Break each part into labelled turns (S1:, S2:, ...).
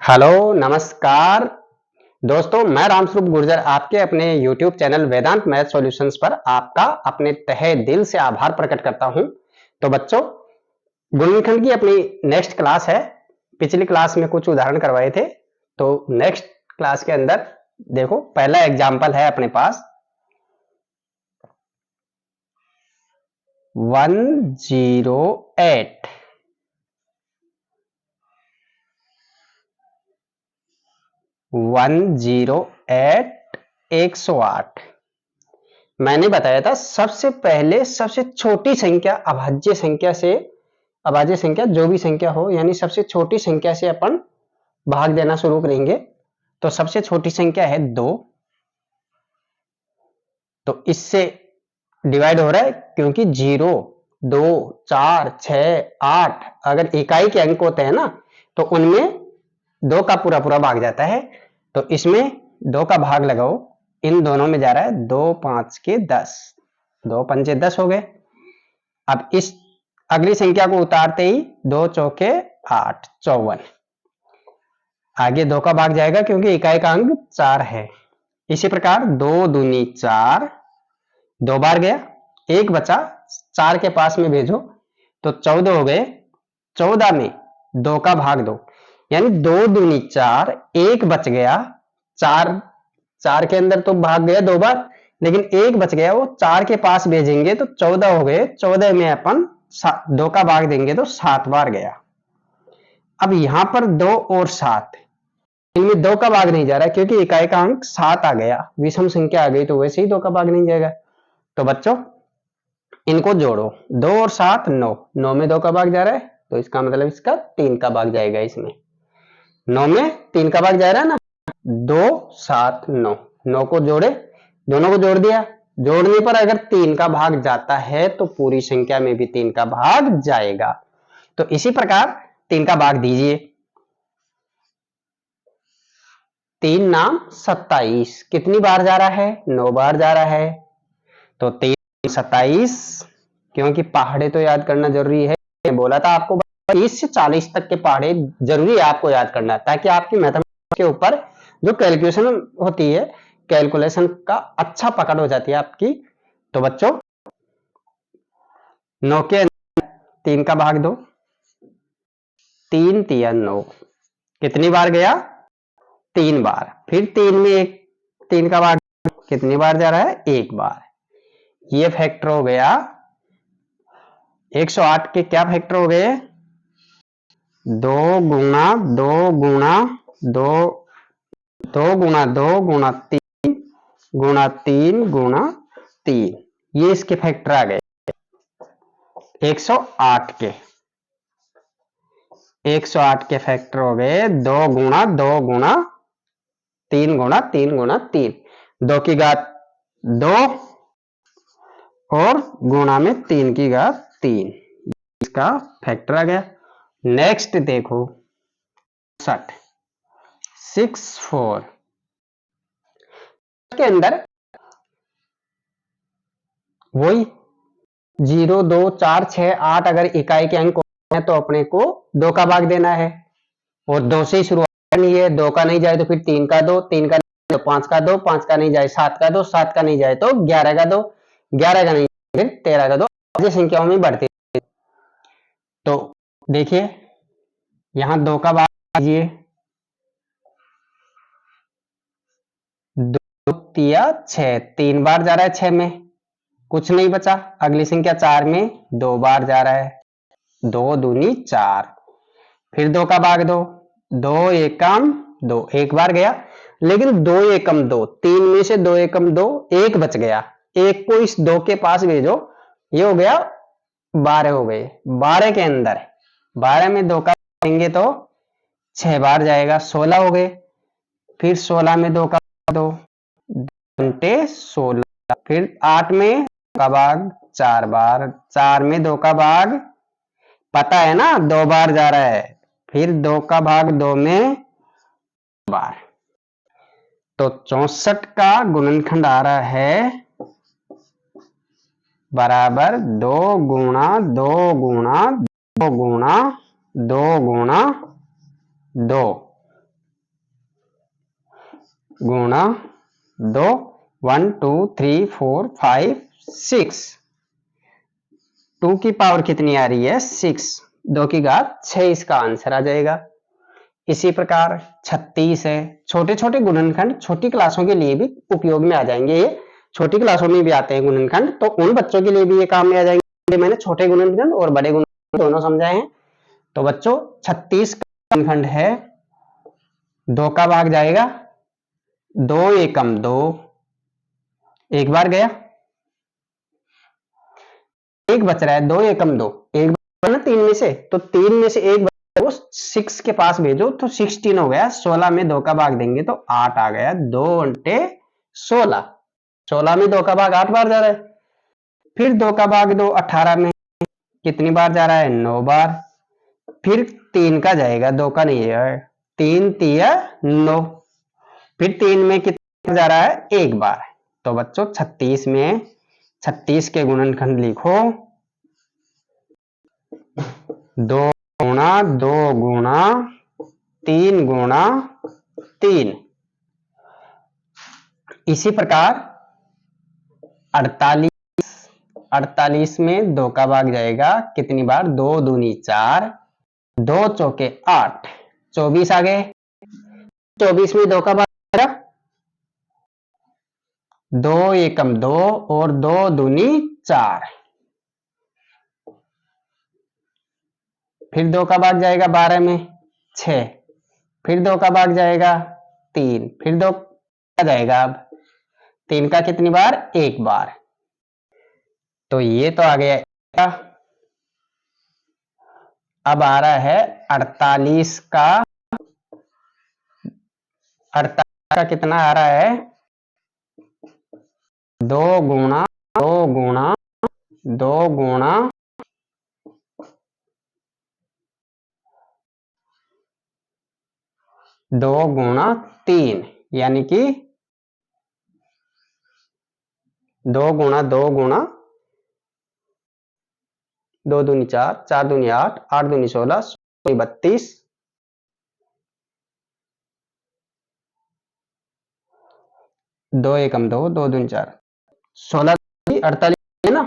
S1: Hello नमस्कार दोस्तों, मैं रामस्वरूप गुर्जर आपके अपने YouTube चैनल वेदांत मैथ सॉल्यूशंस पर आपका अपने तहे दिल से आभार प्रकट करता हूं। तो बच्चों, गुणनखंड की अपनी नेक्स्ट क्लास है। पिछली क्लास में कुछ उदाहरण करवाए थे, तो नेक्स्ट क्लास के अंदर देखो पहला एग्जाम्पल है अपने पास 108। 108 108। मैंने बताया था सबसे पहले सबसे छोटी संख्या अभाज्य संख्या जो भी संख्या हो, यानी सबसे छोटी संख्या से अपन भाग देना शुरू करेंगे। तो सबसे छोटी संख्या है 2, तो इससे डिवाइड हो रहा है क्योंकि 0 2 4 6 8 अगर इकाई के अंक होते हैं ना, तो उनमें 2 का पूरा पूरा भाग जाता है। तो इसमें 2 का भाग लगाओ, इन दोनों में जा रहा है 2 5 के 10, 2 पंचे 10 हो गए। अब इस अगली संख्या को उतारते ही 2 चौके 8 54, आगे 2 का भाग जाएगा क्योंकि इकाई का अंक 4 है। इसी प्रकार 2 दूनी 4, 2 बार गया, एक बचा, 4 के पास में भेजो तो 14 हो गए। 14 में 2 का भाग दो, यानी 2 दूनी 4, एक बच गया। 4 के अंदर तो भाग गया 2 बार, लेकिन एक बच गया, वो 4 के पास भेजेंगे तो 14 हो गए। 14 में अपन 2 का भाग देंगे तो 7 बार गया। अब यहां पर 2 और 7, इनमें 2 का भाग नहीं जा रहा क्योंकि इकाई का अंक 7 आ गया, विषम संख्या आ गई, तो वैसे ही 2 का भाग नहीं जाएगा। तो बच्चों इनको जोड़ो, 2 और 7 9, 9 में 2 का भाग जा रहा है, तो इसका मतलब इसका 3 का भाग जाएगा। इसमें 9 में 3 का भाग जा रहा है ना, 2 7 9, 9 को जोड़े, दोनों को जोड़ दिया। जोड़ने पर अगर 3 का भाग जाता है तो पूरी संख्या में भी 3 का भाग जाएगा। तो इसी प्रकार 3 का भाग दीजिए। 3 नाम 27 कितनी बार जा रहा है? 9 बार जा रहा है। तो 3 27, क्योंकि पहाड़े तो याद करना जरूरी है। बोला था आपको 30 से 40 तक के पहाड़े जरूरी है आपको याद करना, ताकि आपकी मैथमेटिक्स के ऊपर जो कैलकुलेशन होती है, कैलकुलेशन का अच्छा पकड़ हो जाती है आपकी। तो बच्चों 9 के 3 का भाग दो, 3 तिया 9, कितनी बार गया? 3 बार। फिर 3 में एक 3 का भाग कितनी बार जा रहा है? 1 बार। ये फैक्टर हो गया 108 के। क्या फैक्टर हो गए? 2 गुना 2 गुना 2, 2 गुना 2 गुना 3 गुना 3 गुना 3, ये इसके फैक्टर आ गए 108 के। 108 के फैक्टर हो गए 2 गुना 2 गुना 3 गुना 3 गुना 3, 2 की घात 2 और गुणा में 3 की घात 3, इसका फैक्टर आ गया। नेक्स्ट देखो 64 के अंदर वही 0 2 4 6 8 अगर इकाई के अंक है तो अपने को 2 का भाग देना है, और 2 से ही शुरुआत करनी है। 2 का नहीं जाए तो फिर 3 का 2, 3 का नहीं तो 5 का 2, 5 का नहीं जाए 7 का 2, 7 का नहीं जाए तो 11 का 2, 11 का नहीं फिर 13 का 2, ऐसी संख्याओं में बढ़ती। तो देखिए यहां 2 का भाग कीजिए, 2 तिया 6, 3 बार जा रहा है 6 में, कुछ नहीं बचा। अगली संख्या 4 में 2 बार जा रहा है, 2 दूनी 4, फिर 2 का भाग दो, 2 एकम 2, एक बार गया, लेकिन 2 एकम 2, 3 में से 2 एकम 2, एक बच गया, एक को इस 2 के पास भेजो, ये हो गया 12 हो गए। 12 के अंदर 12 में 2 का देंगे तो 6 बार जाएगा, 16 हो गए। फिर 16 में 2 का दो, 16, फिर 8 में का भाग 4 बार, 4 में 2 का भाग पता है ना 2 बार जा रहा है, फिर 2 का भाग 2 में बार। तो 64 का गुणनखंड आ रहा है बराबर 2 गुणा 2 गुणा 2 गुणा 2 गुणा 2, गुणा 2, 1 2 3 4 5 6, 2 की पावर कितनी आ रही है 6, 2 की घात 6 इसका आंसर आ जाएगा। इसी प्रकार 36 है। छोटे छोटे गुणनखंड छोटी क्लासों के लिए भी उपयोग में आ जाएंगे, ये छोटी क्लासों में भी आते हैं गुणनखंड, तो उन बच्चों के लिए भी ये काम में आ जाएंगे। मैंने छोटे गुणनखंड और बड़े गुणनखंड दोनों समझाए हैं। तो बच्चों 36 का गुणनखंड है, 2 का भाग जाएगा 2 एकम 2, एक बार गया, एक बच रहा है 2 एकम 2, एक बार ना 3 में से, तो 3 में से एक 6 के पास भेजो तो 16 हो गया। 16 में 2 का भाग देंगे तो 8 आ गया। 2 अंटे 16, 16 में 2 का भाग 8 बार जा रहा है। फिर 2 का भाग दो 18 में कितनी बार जा रहा है 9 बार। फिर 3 का जाएगा, 2 का नहीं है, 3 तिया 9, फिर 3 में कितना जा रहा है 1 बार। तो बच्चों 36 में 36 के गुणनखंड लिखो 2 गुणा 2 गुणा 3 गुणा 3। इसी प्रकार 48 में 2 का भाग जाएगा कितनी बार 2 दूनी 4, 2 चौके 8, 24 आ गए। 24 में 2 का भाग 2 एकम 2 और 2 दूनी 4, फिर 2 का भाग जाएगा 12 में 6, फिर 2 का भाग जाएगा 3, फिर 2 का जाएगा अब 3 का कितनी बार 1 बार। तो ये तो आ गया। अब आ रहा है 48 का, 48 का कितना आ रहा है 2 गुणा 2 गुणा 2 गुणा 2 गुणा 3, यानी कि 2 गुणा 2 गुणा 2 दूनी 4, 4 दूनी 8, 8 दूनी 16, 32, 2 एकम 2, 2 दूनी 4, 16 48 है ना,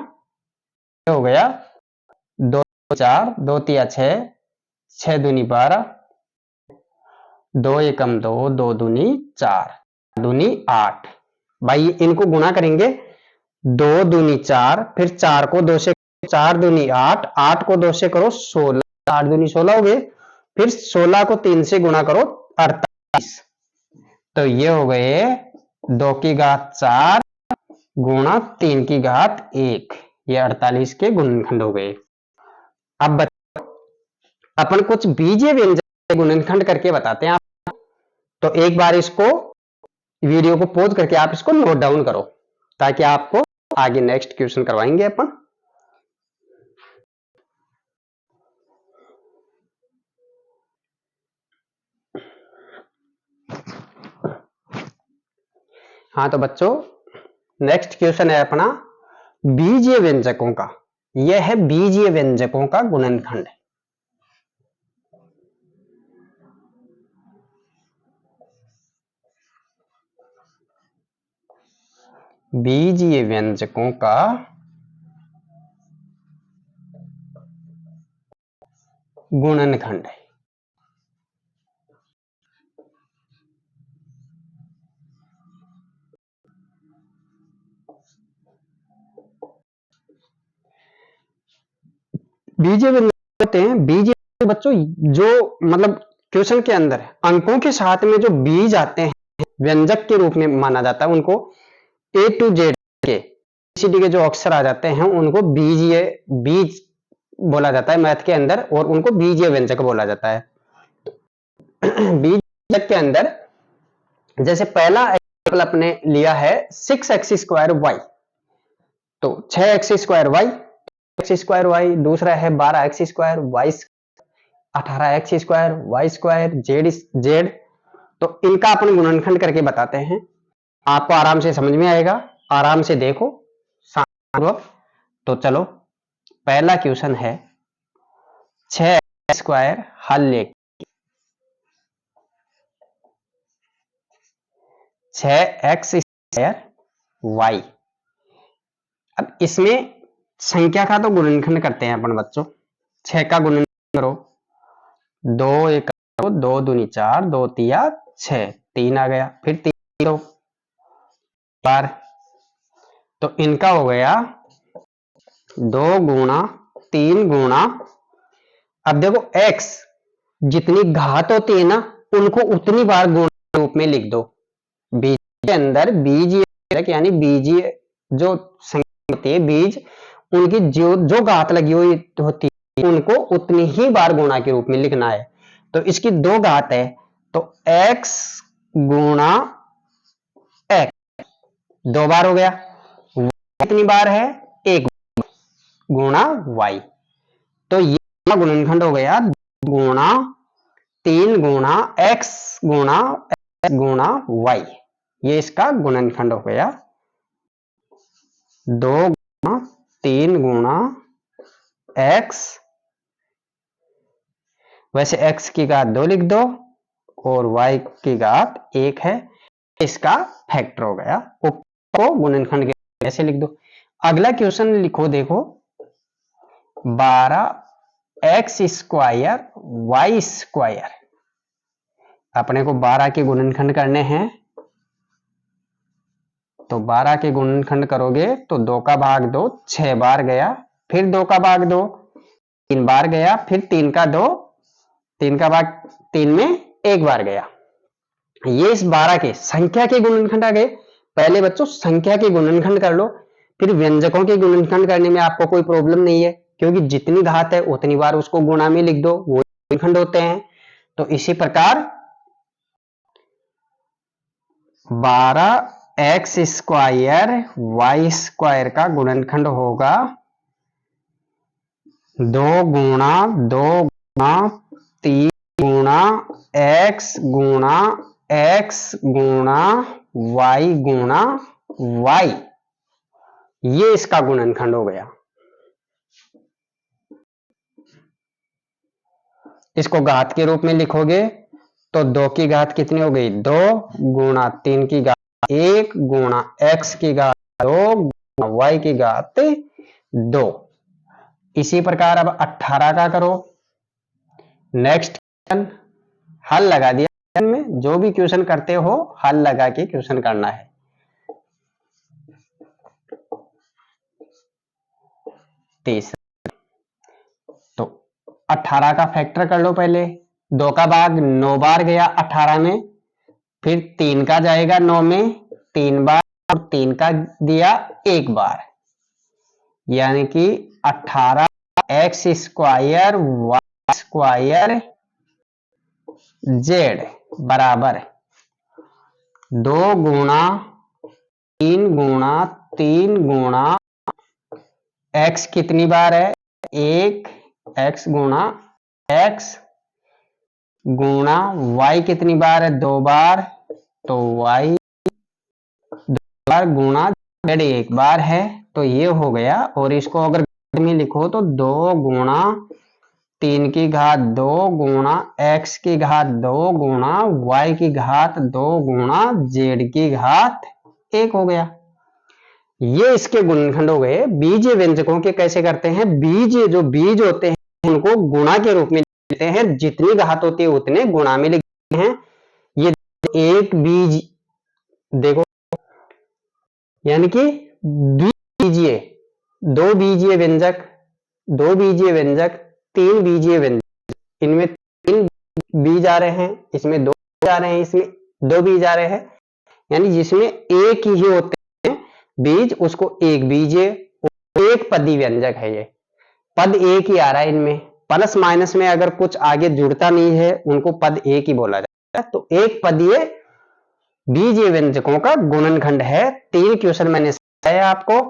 S1: हो गया 2 4, 2 तिया 6, 6 दूनी 12, 2 एकम 2, 2 दूनी 4, दूनी 8। भाई इनको गुणा करेंगे 2 दूनी 4, फिर 4 को 2 से 4 दूनी 8, 8 को 2 से करो 16, 8 दूनी 16 हो गए। फिर 16 को 3 से गुणा करो 48, तो ये हो गए 2 की घात 4 गुणा 3 की घात 1, ये 48 के गुणनखंड हो गए। अब अपन कुछ बीजीय व्यंजक गुणनखंड करके बताते हैं आप, तो एक बार इसको वीडियो को पॉज करके आप इसको नोट डाउन करो, ताकि आपको आगे नेक्स्ट क्वेश्चन करवाएंगे अपन। हाँ तो बच्चों नेक्स्ट क्वेश्चन है अपना बीजीय व्यंजकों का। यह है बीजीय व्यंजकों का गुणनखंड। बीजीय व्यंजकों का गुणनखंड। बीजीय व्यंजक होते हैं, बीजीय बच्चों जो मतलब क्वेश्चन के अंदर अंकों के साथ में जो बीज आते हैं व्यंजक के रूप में माना जाता है, उनको ए टू जेड के ABCD के जो अक्षर आ जाते हैं उनको बीजीय बीज बोला जाता है मैथ के अंदर, और उनको बीजीय व्यंजक बोला जाता है। बीजक के अंदर जैसे पहला एग्जाम्पल अपने लिया है 6x² y, तो 6x² y, x²y, दूसरा है 12x² y, 18x² y² z, तो इनका अपन गुणनखंड करके बताते हैं। आपको आराम से समझ में आएगा, आराम से देखो शांतिपूर्वक। तो चलो पहला क्वेश्चन है 6x² हल लेके 6x² y। अब इसमें संख्या का तो गुणनखंड करते हैं अपन बच्चों। 6 का गुणनखंड करो, 2 1 2 दूनी 4, 2 तिया 6, 3 आ गया, फिर 3 दो बार, तो इनका हो गया 2 गुणा 3 गुणा, अब देखो x जितनी घात होती है ना उनको उतनी बार गुणा के रूप में लिख दो। बीज के अंदर बीजीय यानी बीजीय जो संख्या होती है, बीज उनकी जो घात लगी हुई होती है उनको उतनी ही बार गुणा के रूप में लिखना है। तो इसकी 2 घात है तो x गुणा x 2 बार हो गया, y कितनी बार है 1 गुणा y। तो ये गुणनखंड हो गया गुणा 3 गुणा x गुणा y। ये इसका गुणनखंड हो गया 2 गुणा 3 गुणा x, वैसे x की घात 2 लिख दो और y की घात 1 है, इसका फैक्टर हो गया। ऊपर को गुणनखंड के ऐसे लिख दो। अगला क्वेश्चन लिखो, देखो 12x² y²। अपने को 12 के गुणनखंड करने हैं, तो 12 के गुणनखंड करोगे तो 2 का भाग 2 6 बार गया, फिर 2 का भाग 2 3 बार गया, फिर 3 का 2 3 का भाग 3 में 1 बार गया। ये इस 12 के संख्या के गुणनखंड आ गए। पहले बच्चों संख्या के गुणनखंड कर लो, फिर व्यंजकों के गुणनखंड करने में आपको कोई प्रॉब्लम नहीं है, क्योंकि जितनी घात है उतनी बार उसको गुणा में लिख दो, वो गुणनखंड होते हैं। तो इसी प्रकार 12x² y² का गुणनखंड होगा 2 गुणा 3 गुणा x गुणा y गुणा y। ये इसका गुणनखंड हो गया। इसको घात के रूप में लिखोगे तो 2 की घात कितनी हो गई 2 गुणा 3 की घात 1 गुणा x की घात 2 गुणा y की घात 2। इसी प्रकार अब 18 का करो। नेक्स्ट हल लगा दिया, में जो भी क्वेश्चन करते हो हल लगा के क्वेश्चन करना है। तीसरा तो 18 का फैक्टर कर लो। पहले 2 का भाग 9 बार गया 18 में, फिर 3 का जाएगा 9 में 3 बार, और 3 का दिया 1 बार, यानी कि 18x² y² z बराबर 2 गुणा 3 गुणा 3 गुणा x कितनी बार है 1 x गुणा x गुणा y कितनी बार है 2 बार, तो y 2 बार गुणा z 1 बार है। तो ये हो गया। और इसको अगर में लिखो तो 2 गुणा 3 की घात 2 गुणा x की घात 2 गुणा y की घात 2 गुणा z की घात 1 हो गया। ये इसके गुणनखंड हो गए। बीजीय व्यंजकों के कैसे करते हैं, बीजीय जो बीज होते हैं उनको गुणा के रूप में लेते हैं, जितनी घात होती है उतने गुणा में लिखते हैं। ये एक बीज देखो, यानी कि बीजीय 2 बीजीय व्यंजक 2 बीजीय व्यंजक 3 बीजीय व्यंजक, इनमें 3 बीज आ रहे हैं, इसमें 2 आ रहे हैं, इसमें 2 बीज आ रहे हैं, यानी जिसमें एक ही होते हैं बीज उसको एक बीजीय, एक पदी व्यंजक है। ये पद एक ही आ रहा है, इनमें प्लस माइनस में अगर कुछ आगे जुड़ता नहीं है उनको पद एक ही बोला जाता है। तो एक पदीय बीजीय व्यंजकों का गुणनखंड है। 3 क्वेश्चन मैंने बताया आपको,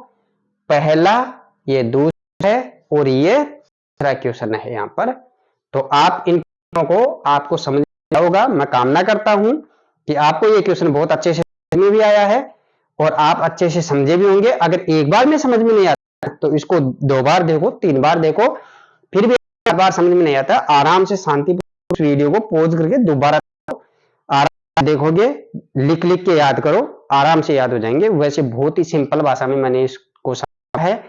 S1: पहला ये दूसरा है और ये तीसरा क्वेश्चन है यहाँ पर। तो आप इन को आपको समझ होगा। मैं कामना करता हूं कि आपको ये क्वेश्चन बहुत अच्छे से समझ में भी आया है और आप अच्छे से समझे भी होंगे। अगर एक बार में समझ में नहीं आता तो इसको 2 बार देखो, 3 बार देखो, फिर भी एक बार समझ में नहीं आता आराम से शांतिपूर्वक वीडियो को पॉज करके दोबारा देखोगे, लिख लिख के याद करो, आराम से याद हो जाएंगे। वैसे बहुत ही सिंपल भाषा में मैंने इसको समझाया है,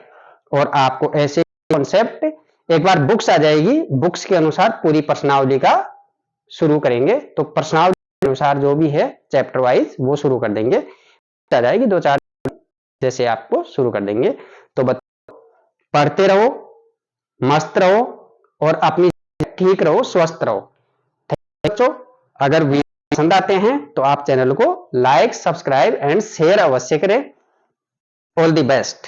S1: और आपको ऐसे कॉन्सेप्ट एक बार बुक्स आ जाएगी, बुक्स के अनुसार पूरी प्रश्नावली का शुरू करेंगे। तो प्रश्नावली के अनुसार जो भी है चैप्टर वाइज वो शुरू कर देंगे, आ जाएगी 2-4 जैसे आपको शुरू कर देंगे। तो पढ़ते रहो, मस्त रहो, और अपनी ठीक रहो, स्वस्थ रहो। बच्चों, अगर वीडियो पसंद आते हैं तो आप चैनल को लाइक, सब्सक्राइब एंड शेयर अवश्य करें। All the best.